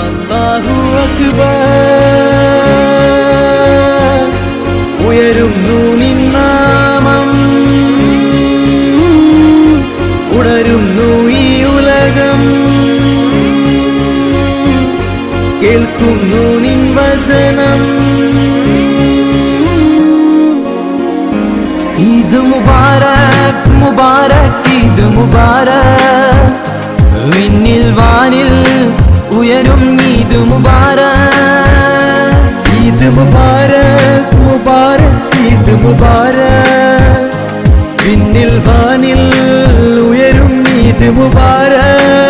അല്ലാഹു അക്ബർ ഉയരുന്നു നിൻ നാമം ഉണരുന്നു ഈ ഉലകം കേൾക്കുന്നു നിൻ വചനം ഈദ് മുബാരക് മുബാരക് ഈദ് മുബാരക് വിണ്ണിൽ വാനിൽ ഉയരും ഈദ് മുബാരക് ഈദ് മുബാരക് മുബാരക് ഈദ് മുബാരക് വിണ്ണിൽ വാനിൽ ഉയരും ഈദ് മുബാരക്